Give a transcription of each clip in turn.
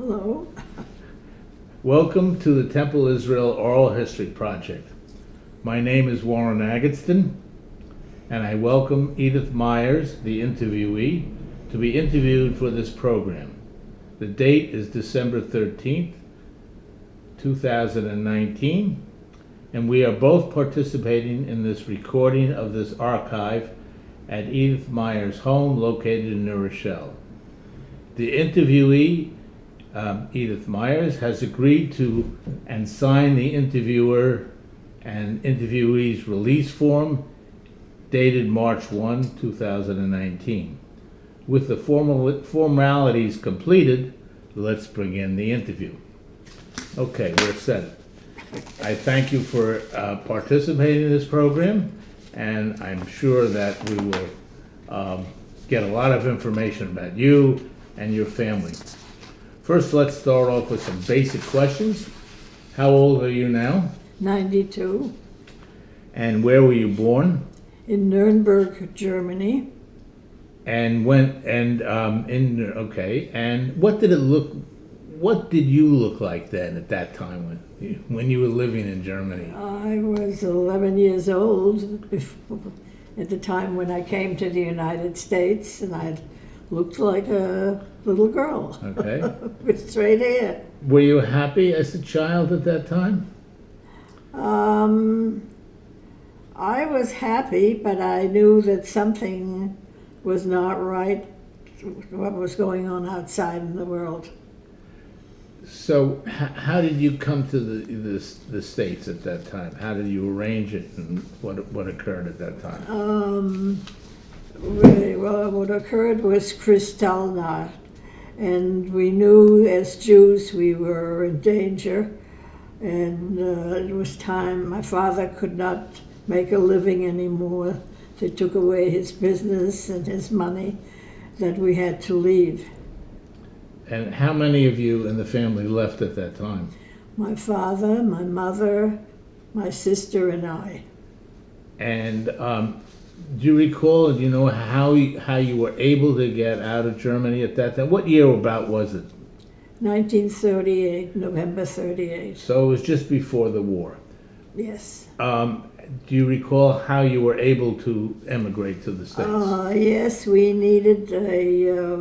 Hello. Welcome to the Temple Israel Oral History Project. My name is Warren Agatston, and I welcome Edith Meyers, the interviewee, to be interviewed for this program. The date is December 13th, 2019, and we are both participating in this recording of this archive at Edith Meyers' home located in New Rochelle. The interviewee, Edith Meyers, has agreed to and signed the interviewer and interviewee's release form dated March 1, 2019. With the formalities completed, let's bring in the interview. Okay, we're set. I thank you for participating in this program, and I'm sure that we will get a lot of information about you and your family. First, let's start off with some basic questions. How old are you now? 92. And where were you born? In Nuremberg, Germany. And okay. And what did you look like then at that time when you were living in Germany? I was 11 years old at the time when I came to the United States, and I looked like a little girl. Okay. With straight hair. Were you happy as a child at that time? I was happy, but I knew that something was not right, what was going on outside in the world. So how did you come to the States at that time? How did you arrange it, and what occurred at that time? Well, what occurred was Kristallnacht, and we knew as Jews we were in danger, and it was time. My father could not make a living anymore. They took away his business and his money, that we had to leave. And how many of you in the family left at that time? My father, my mother, my sister, and I. And do you recall, do you know how you were able to get out of Germany at that time? What year about was it? 1938, November 38. So it was just before the war. Yes. Do you recall how you were able to emigrate to the States? Yes, we needed a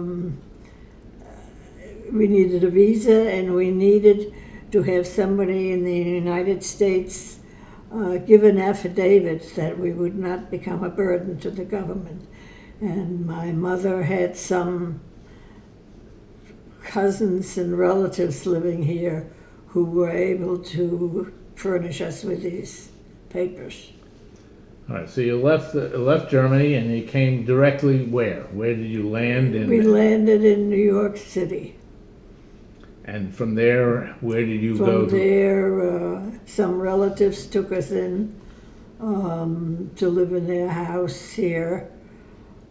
visa, and we needed to have somebody in the United States give an affidavit that we would not become a burden to the government. And my mother had some cousins and relatives living here who were able to furnish us with these papers. All right, so you left Germany, and you came directly where? Where did you land? We landed in New York City. And from there, where did you go? From there, some relatives took us in to live in their house here.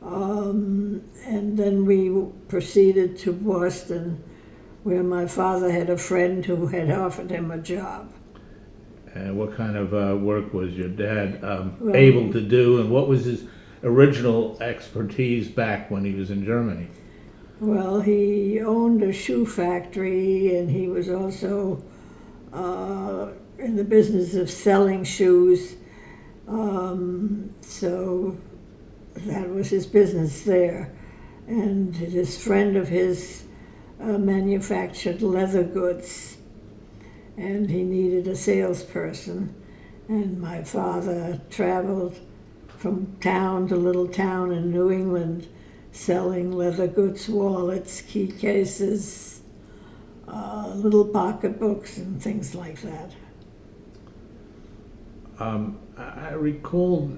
And then we proceeded to Boston, where my father had a friend who had offered him a job. And what kind of work was your dad able to do, and what was his original expertise back when he was in Germany? Well, he owned a shoe factory, and he was also in the business of selling shoes. So that was his business there. And this friend of his manufactured leather goods, and he needed a salesperson. And my father traveled from town to little town in New England, selling leather goods, wallets, key cases, little pocketbooks, and things like that. I recall.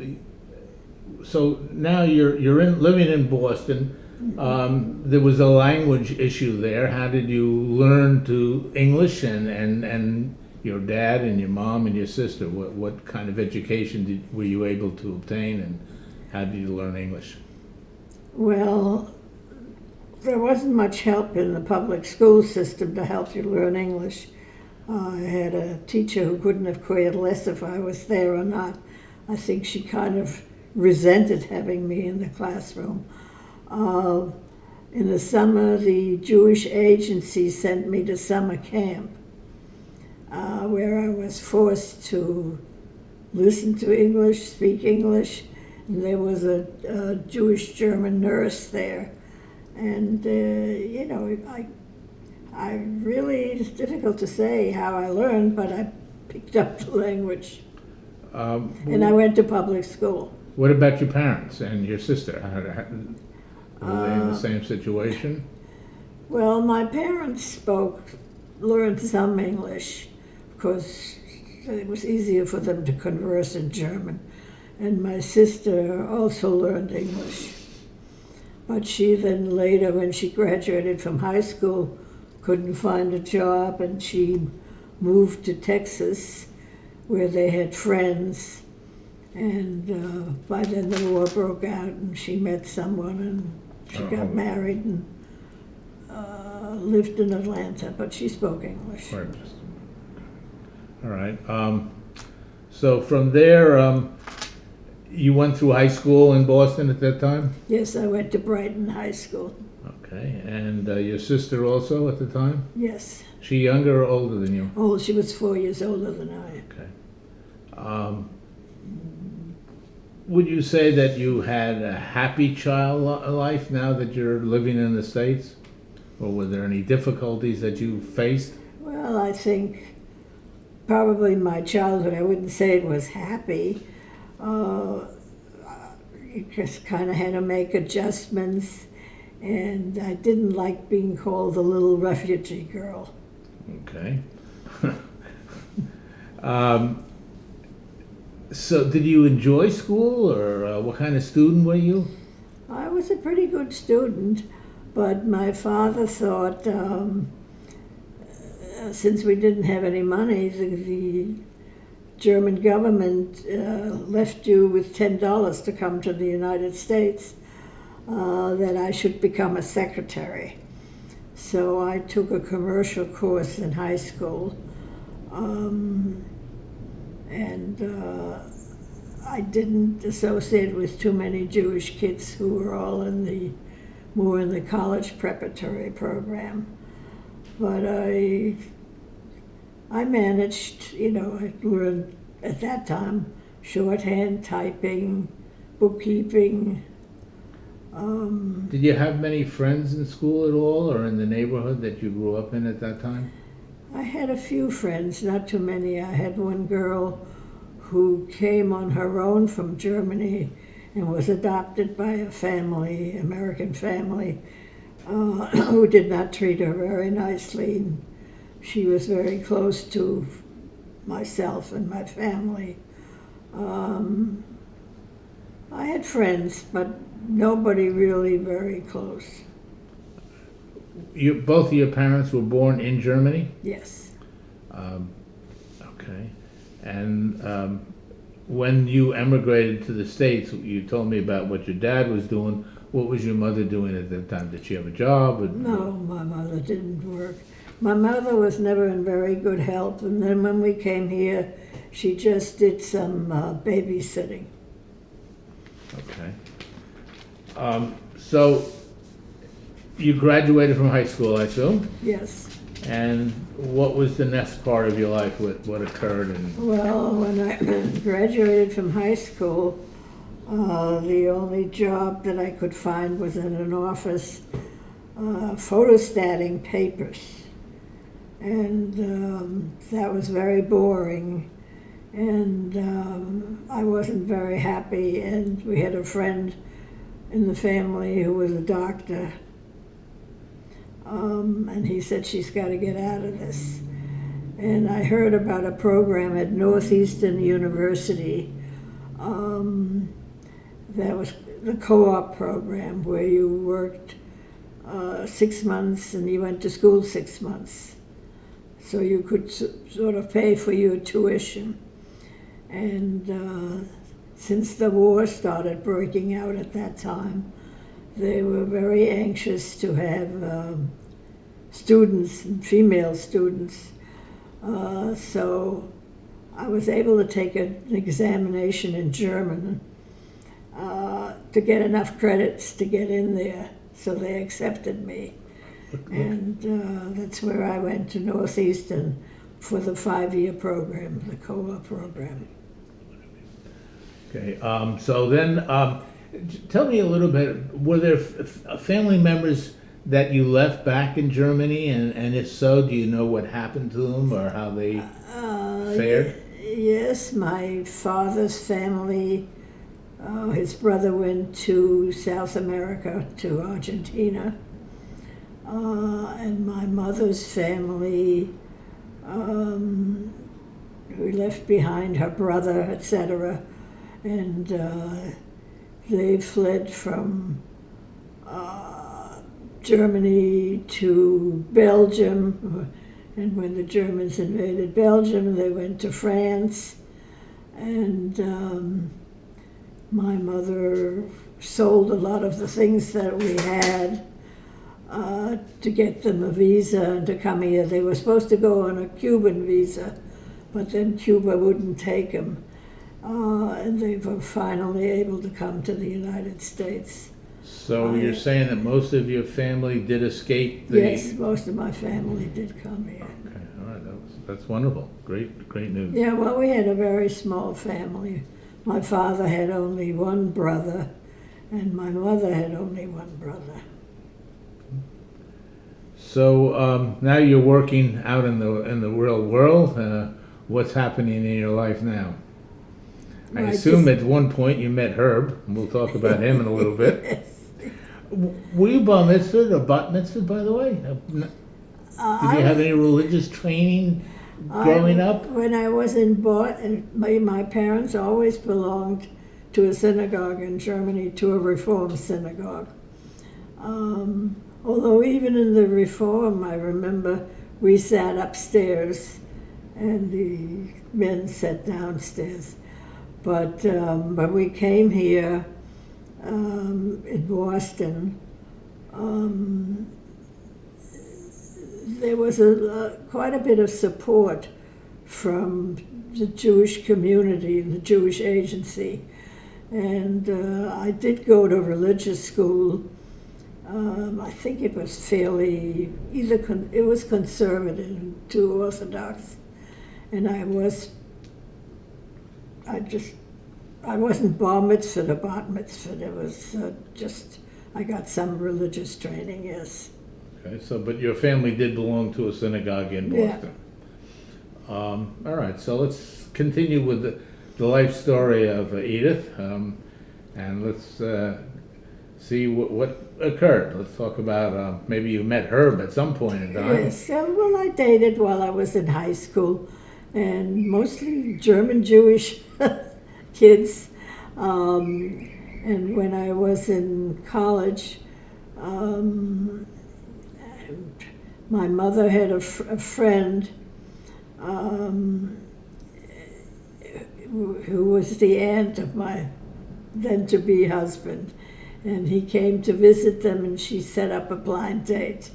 So now you're living in Boston. There was a language issue there. How did you learn to English, and your dad and your mom and your sister? What kind of education were you able to obtain, and how did you learn English? Well, there wasn't much help in the public school system to help you learn English. I had a teacher who couldn't have cared less if I was there or not. I think she kind of resented having me in the classroom. In the summer, the Jewish agency sent me to summer camp, where I was forced to listen to English, speak English. And there was a Jewish German nurse there. And, I really, it's difficult to say how I learned, but I picked up the language. And I went to public school. What about your parents and your sister? Were they in the same situation? Well, my parents learned some English, because it was easier for them to converse in German. And my sister also learned English. But she then later, when she graduated from high school, couldn't find a job, and she moved to Texas, where they had friends. And by then the war broke out, and she met someone, and she got married and lived in Atlanta, but she spoke English. Right. All right. So from there, you went through high school in Boston at that time? Yes, I went to Brighton High School. Okay. And your sister also at the time? Yes. She younger or older than you? Oh, she was 4 years older than I. Okay. Would you say that you had a happy child life now that you're living in the States? Or were there any difficulties that you faced? Well, I think probably my childhood, I wouldn't say it was happy. You just kind of had to make adjustments, and I didn't like being called the little refugee girl. Okay. So did you enjoy school, or what kind of student were you? I was a pretty good student, but my father thought, since we didn't have any money, the German government left you with $10 to come to the United States, that I should become a secretary. So I took a commercial course in high school. I didn't associate with too many Jewish kids who were all more in the college preparatory program. But I managed, I learned at that time shorthand, typing, bookkeeping. Did you have many friends in school at all, or in the neighborhood that you grew up in at that time? I had a few friends, not too many. I had one girl who came on her own from Germany and was adopted by a family, American family, who did not treat her very nicely. She was very close to myself and my family. I had friends, but nobody really very close. Both of your parents were born in Germany? Yes. Okay. And when you emigrated to the States, you told me about what your dad was doing. What was your mother doing at that time? Did she have a job? No, my mother didn't work. My mother was never in very good health, and then when we came here, she just did some babysitting. Okay. So you graduated from high school, I assume? Yes. And what was the next part of your life? What occurred? Well, when I graduated from high school, the only job that I could find was in an office photostating papers. And that was very boring. And I wasn't very happy. And we had a friend in the family who was a doctor. And he said, she's got to get out of this. And I heard about a program at Northeastern University that was the co-op program, where you worked 6 months and you went to school 6 months. So you could sort of pay for your tuition. And since the war started breaking out at that time, they were very anxious to have students, female students. So I was able to take an examination in German to get enough credits to get in there. so they accepted me. And that's where I went to Northeastern for the 5-year program, the COLA program. Okay, so then, tell me a little bit, were there family members that you left back in Germany, and if so, do you know what happened to them or how they fared? Yes, my father's family, his brother went to South America, to Argentina, and my mother's family, who left behind her brother, etc., and they fled from Germany to Belgium, and when the Germans invaded Belgium, they went to France, and my mother sold a lot of the things that we had to get them a visa and to come here. They were supposed to go on a Cuban visa, but then Cuba wouldn't take them. And they were finally able to come to the United States. So you're saying that most of your family did escape the... Yes, most of my family did come here. Okay, all right, that's wonderful. Great news. Yeah, well, we had a very small family. My father had only one brother, and my mother had only one brother. So now you're working out in the real world. What's happening in your life now? I assume at one point you met Herb, and we'll talk about him in a little bit. Yes. Were you bar mitzvahed or bat mitzvahed, by the way? Did you have any religious training growing up? When I was in Boston, my parents always belonged to a synagogue in Germany, to a Reform synagogue. Although even in the Reform, I remember we sat upstairs and the men sat downstairs. But when we came here in Boston, there was quite a bit of support from the Jewish community, the Jewish agency. And I did go to religious school. I think it was fairly, it was conservative, too orthodox. And I wasn't bar mitzvahed or bat mitzvahed. It was I got some religious training, yes. Okay, so, but your family did belong to a synagogue in Boston. Yeah. All right, so let's continue with the life story of Edith, and let's see what occurred. Let's talk about, maybe you met Herb at some point in time. Yes, well, I dated while I was in high school, and mostly German Jewish kids. And when I was in college, my mother had a friend who was the aunt of my then-to-be husband, and he came to visit them, and she set up a blind date.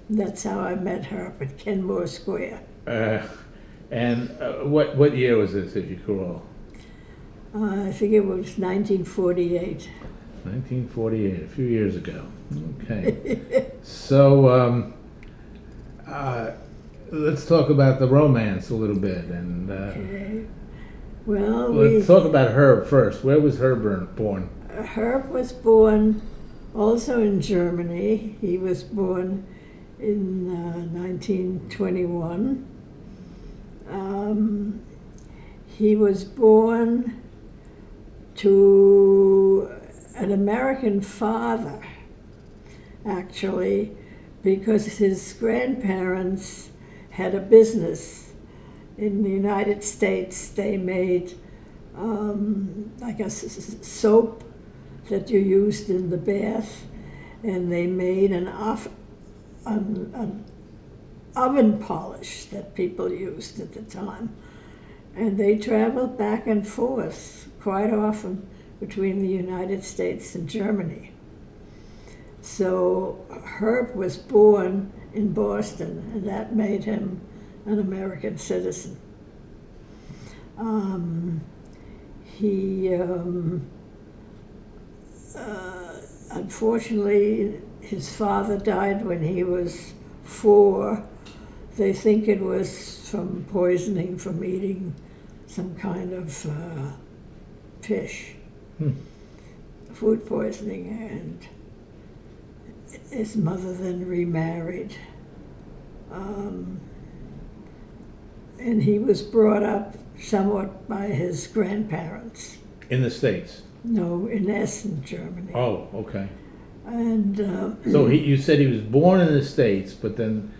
That's how I met her at Kenmore Square. And what year was this, if you recall? I think it was 1948. 1948, a few years ago. Okay. So let's talk about the romance a little bit, and okay. Well, let's talk about Herb first. Where was Herb born? Herb was born also in Germany. He was born in 1921. He was born to an American father, actually, because his grandparents had a business in the United States. They made like a soap that you used in the bath, and they made an oven polish that people used at the time. And they traveled back and forth quite often between the United States and Germany. So Herb was born in Boston, and that made him an American citizen. He unfortunately his father died when he was 4. They think it was from poisoning from eating some kind of fish, food poisoning, and his mother then remarried. And he was brought up somewhat by his grandparents. In the States? No, in Essen, Germany. Oh, okay. And So you said he was born in the States, but then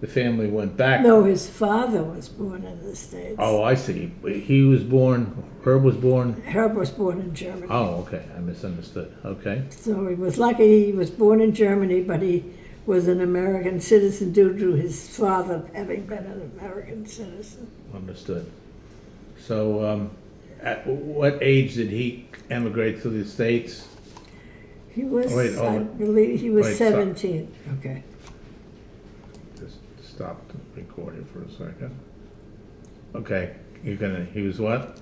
the family went back? no, his father was born in the States. Oh, I see. He was born, Herb was born? Herb was born in Germany. Oh, okay. I misunderstood. Okay. So he was lucky he was born in Germany, but he was an American citizen due to his father having been an American citizen. Understood. So at what age did he emigrate to the States? He was, Wait, hold I on. believe, he was Wait, stop. 17. Okay. Just stop the recording for a second. Okay. He was what?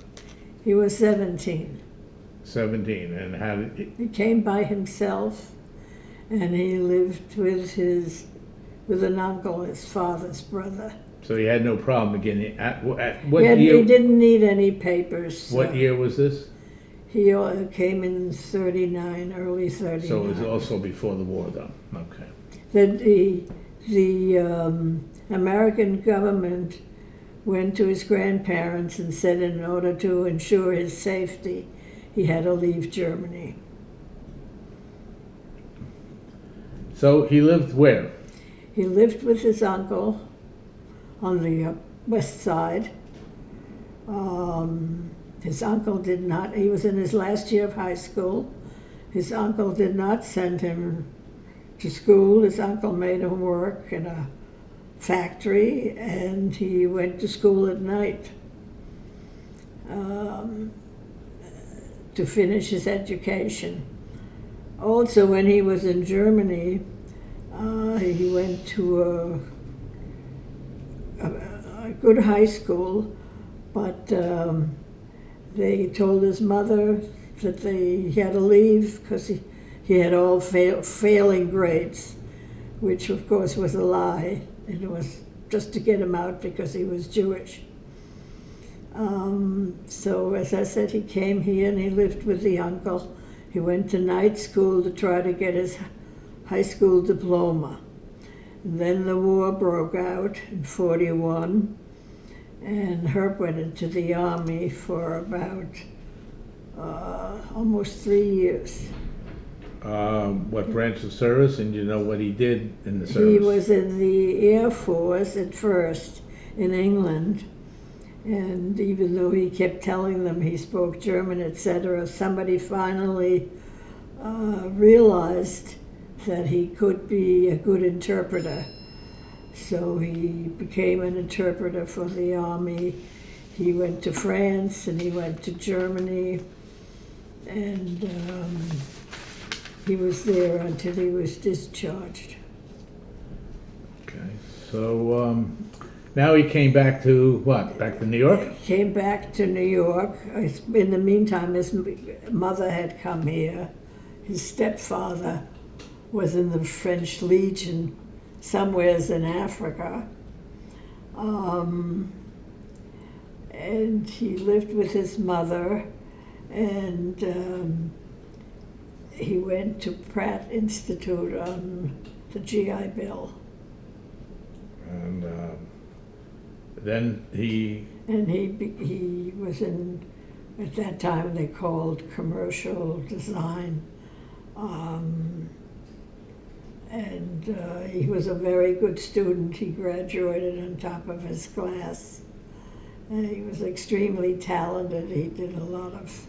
He was 17. 17. And how did He came by himself, and he lived with an uncle, his father's brother. so he had no problem getting, at what He year? didn't need any papers. What year was this? He came in 39, early 39. So it was also before the war, though. Okay. The American government went to his grandparents and said in order to ensure his safety, he had to leave Germany. So he lived where? He lived with his uncle on the west side. His uncle did not, he was in his last year of high school. His uncle did not send him to school. His uncle made him work in a factory, and he went to school at night to finish his education. Also, when he was in Germany, he went to a good high school, but they told his mother that he had to leave because he had all failing grades, which of course was a lie. It was just to get him out because he was Jewish. So as I said, he came here and he lived with the uncle. He went to night school to try to get his high school diploma. And then the war broke out in 41, and Herb went into the army for about almost 3 years. What branch of service, and you know what he did in the service? He was in the Air Force at first in England, and even though he kept telling them he spoke German, etc., somebody finally realized that he could be a good interpreter. So he became an interpreter for the army. He went to France and he went to Germany, and he was there until he was discharged. Okay, so now he came back to what? Back to New York? Came back to New York. In the meantime, his mother had come here. His stepfather was in the French Legion, somewheres in Africa. And he lived with his mother, and he went to Pratt Institute on the GI Bill. And then he... And he was in, at that time they called commercial design. And he was a very good student. He graduated on top of his class. And he was extremely talented. He did a lot of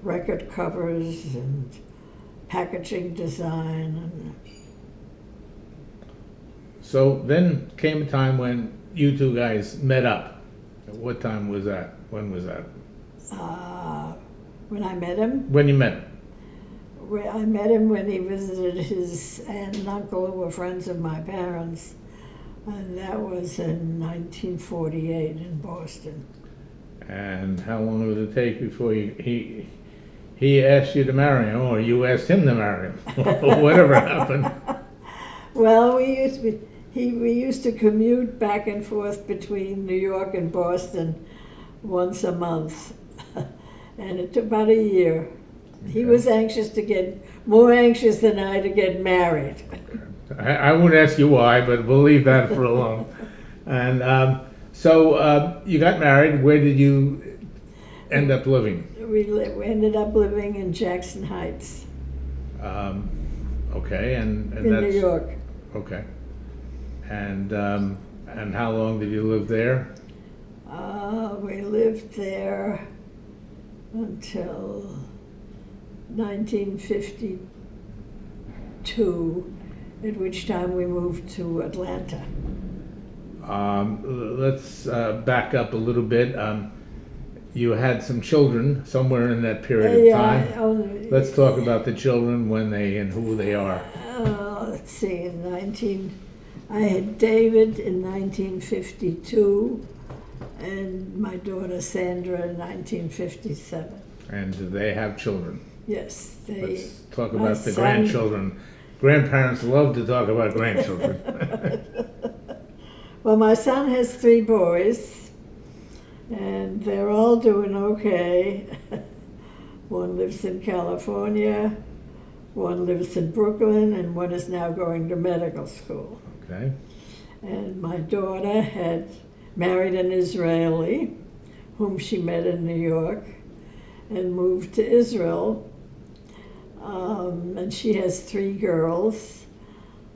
record covers and packaging design. And So then came a time when you two guys met up. At what time was that? When was that? when I met him, When you met him? I met him when he visited his aunt and uncle, who were friends of my parents, and that was in 1948 in Boston. And how long would it take before he asked you to marry him, or you asked him to marry him? Whatever happened. Well, we used to commute back and forth between New York and Boston once a month, and it took about a year. He Okay. was anxious to get, more anxious than I to get married. I won't ask you why, but we'll leave that for alone. And so you got married. Where did you end up living? We ended up living in Jackson Heights, Okay, and in that's New York. okay. And how long did you live there? We lived there until 1952, at which time we moved to Atlanta. Let's back up a little bit. You had some children somewhere in that period of time. Let's talk about the children, when they and who they are. Let's see, I had David in 1952, and my daughter Sandra in 1957. And do they have children? Yes, Let's talk my about the son- grandchildren. Grandparents love to talk about grandchildren. Well, my son has 3 boys, and they're all doing okay. One lives in California, one lives in Brooklyn, and one is now going to medical school. Okay. And my daughter had married an Israeli, whom she met in New York, and moved to Israel. And she has 3 girls.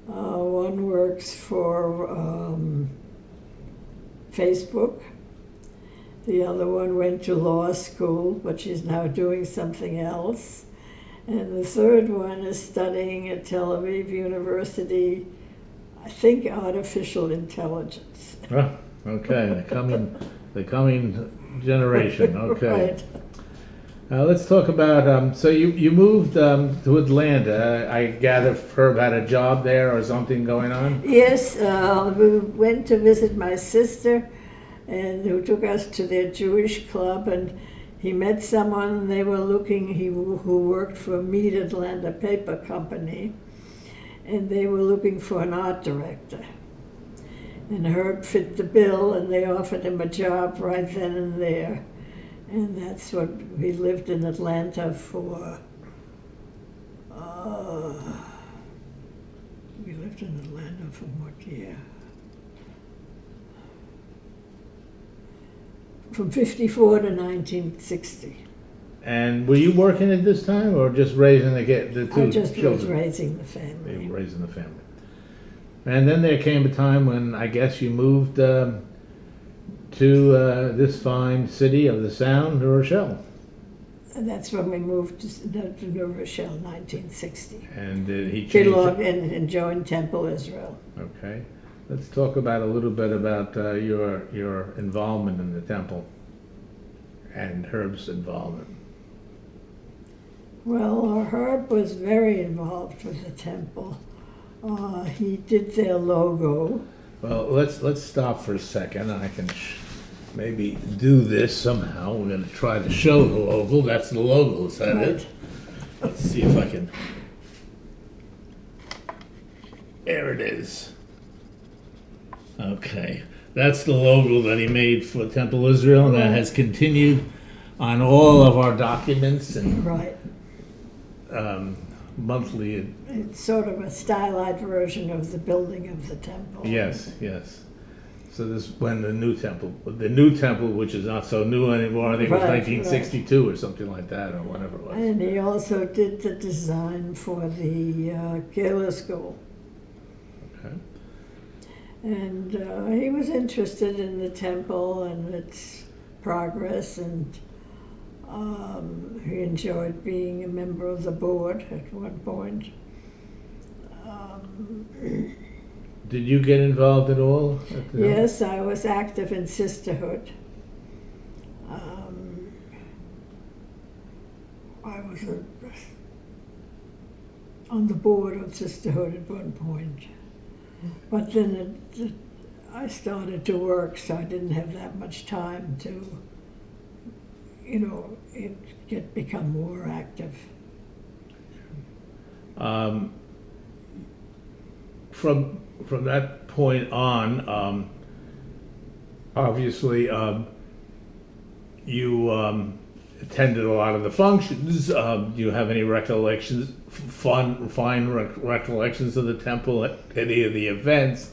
One works for Facebook. The other one went to law school, but she's now doing something else. And the third one is studying at Tel Aviv University, I think artificial intelligence. Oh, okay. The coming generation. Okay. Right. Let's talk about. So you moved to Atlanta. I gather Herb had a job there or something going on. Yes, we went to visit my sister, and who took us to their Jewish club, and he met someone. They were looking. Who worked for Mead Atlanta Paper Company, and they were looking for an art director. And Herb fit the bill, and they offered him a job right then and there. And that's what we lived in Atlanta for. We lived in Atlanta for what year? From 54 to 1960. And were you working at this time, or just raising the 2 I just children? was raising the They family. were raising the family. And then there came a time when I guess you moved to this fine city of the Sound, New Rochelle. And that's when we moved to New Rochelle, 1960. And did he change Belonged it? and joined Temple Israel. Okay. Let's talk about a little bit about your involvement in the temple and Herb's involvement. Well, Herb was very involved with the temple. He did their logo. Well, let's stop for a second. I can maybe do this somehow. We're going to try to show the logo. That's the logo, is that it? Let's see if I can. There it is. Okay. That's the logo that he made for Temple Israel, and that has continued on all of our documents and Right. monthly. It's sort of a stylized version of the building of the temple. Yes, yes. So this when the new temple, which is not so new anymore. I think it was Right, 1962 or something like that, or whatever it was. And he also did the design for the Gala School. Okay. And he was interested in the temple and its progress, and he enjoyed being a member of the board at one point. Did you get involved at all? Yes, I was active in Sisterhood. I was on the board of Sisterhood at one point. But then I started to work, so I didn't have that much time to, become more active. from that point on, obviously, you attended a lot of the functions. Do you have any recollections, fine recollections of the temple at any of the events,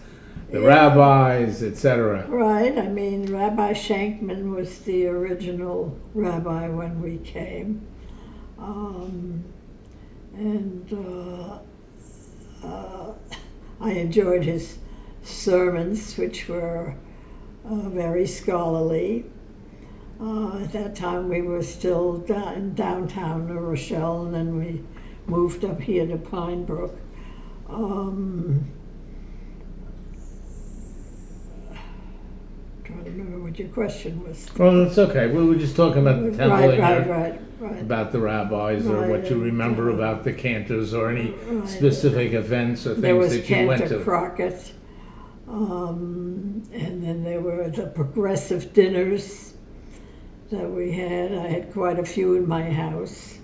the rabbis, etc.? Right. I mean, Rabbi Shankman was the original rabbi when we came. I enjoyed his sermons, which were very scholarly. At that time, we were still in downtown New Rochelle, and then we moved up here to Pine Brook. Trying to remember what your question was. Well, that's okay. We were just talking about the temple, Right. about the rabbis, or what you remember about the cantors, or any specific events or There things was that you went Cantor to. Crockett, and then there were the progressive dinners that we had. I had quite a few in my house.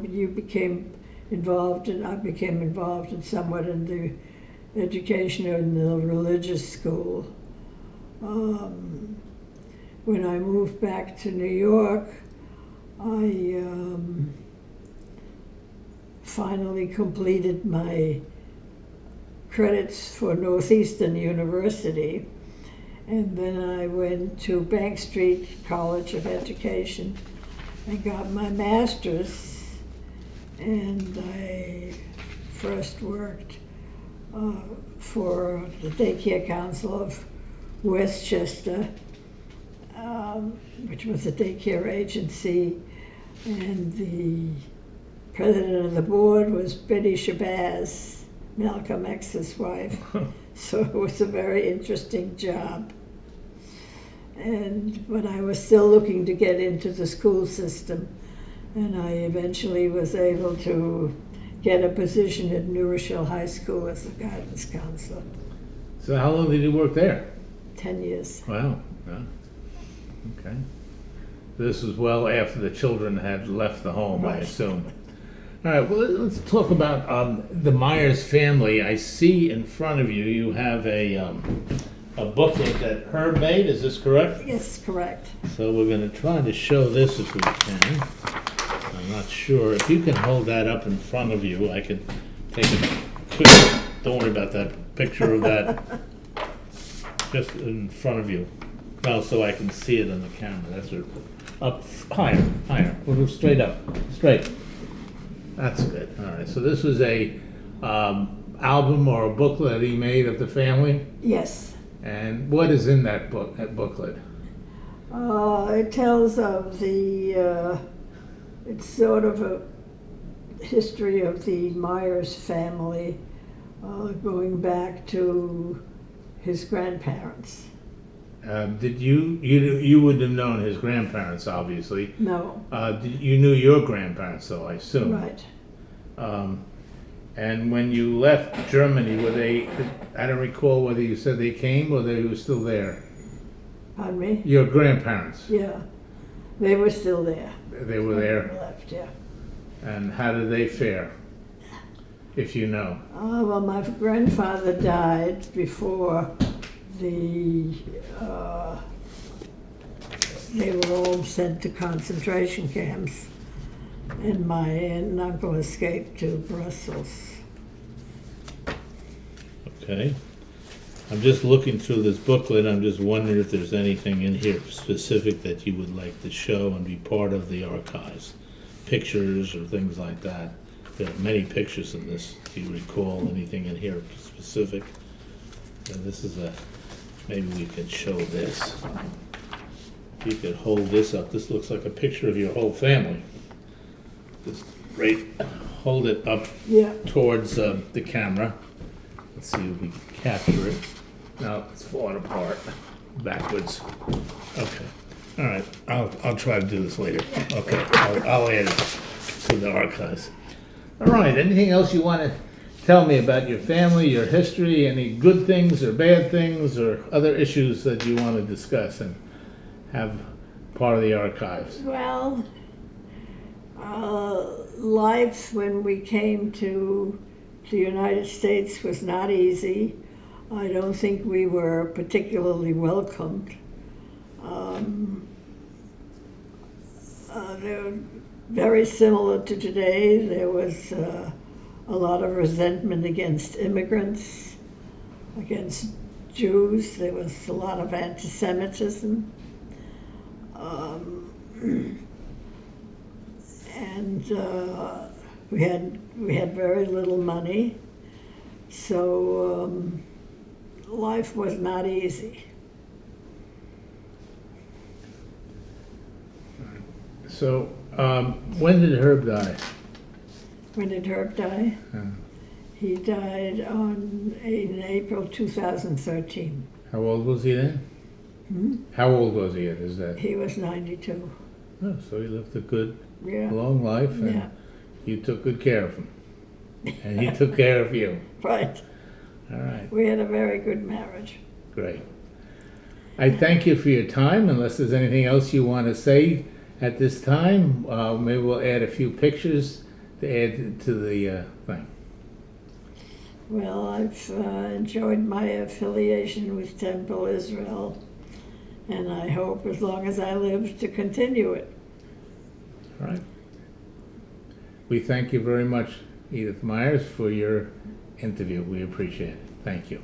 You became involved, and I became involved in somewhat in the education in the religious school. When I moved back to New York, I finally completed my credits for Northeastern University, and then I went to Bank Street College of Education and got my master's, and I first worked for the Daycare Council of Westchester, which was a daycare agency, and the president of the board was Betty Shabazz, Malcolm X's wife. So it was a very interesting job. But I was still looking to get into the school system, and I eventually was able to get a position at New Rochelle High School as a guidance counselor. So how long did you work there? 10 years. Wow. Yeah. Okay. This was well after the children had left the home, I assume. All right, well, let's talk about the Myers family. I see in front of you, you have a booklet that Herb made, is this correct? Yes, correct. So we're going to try to show this if we can. I'm not sure. If you can hold that up in front of you, I can take a quick, don't worry about that picture of that, just in front of you. No, so I can see it on the camera. That's it. Up, higher. We'll go straight up, straight. That's good. All right. So this was a album or a booklet that he made of the family. Yes. And what is in that booklet? It tells of the. It's sort of a history of the Myers family, going back to his grandparents. Did you would have known his grandparents, obviously. No. You knew your grandparents, though, I assume. Right. And when you left Germany, were they? I don't recall whether you said they came or they were still there. Pardon me? Your grandparents. Yeah, they were still there. They were there. Left, yeah. And how did they fare, if you know? Well, my grandfather died before they were all sent to concentration camps, and my aunt and uncle escaped to Brussels. Okay. I'm just looking through this booklet. I'm just wondering if there's anything in here specific that you would like to show and be part of the archives. Pictures or things like that. There are many pictures in this. Do you recall anything in here specific? And this is maybe we could show this. If you could hold this up. This looks like a picture of your whole family. Just hold it up towards the camera. Let's see if we can capture it. No, it's falling apart backwards. Okay. All right. I'll try to do this later. Okay. I'll add it to the archives. All right. Anything else you want to tell me about your family, your history, any good things or bad things or other issues that you want to discuss and have part of the archives? Well, Life when we came to the United States was not easy. I don't think we were particularly welcomed. They were very similar to today. There was a lot of resentment against immigrants, against Jews. There was a lot of anti-Semitism. And we had very little money, so life was not easy. So, when did Herb die? When did Herb die? He died in April 2013. How old was he then? How old was he at his death? He was 92. Oh, so he lived a good, Yeah. long life, and Yeah. you took good care of him. And he took care of you. Right. All right, We had a very good marriage. great. I thank you for your time. Unless there's anything else you want to say at this time, maybe we'll add a few pictures to add to the thing. Well, I've enjoyed my affiliation with Temple Israel, and I hope as long as I live to continue it. All right. We thank you very much, Edith Meyers, for your interview. We appreciate it. Thank you.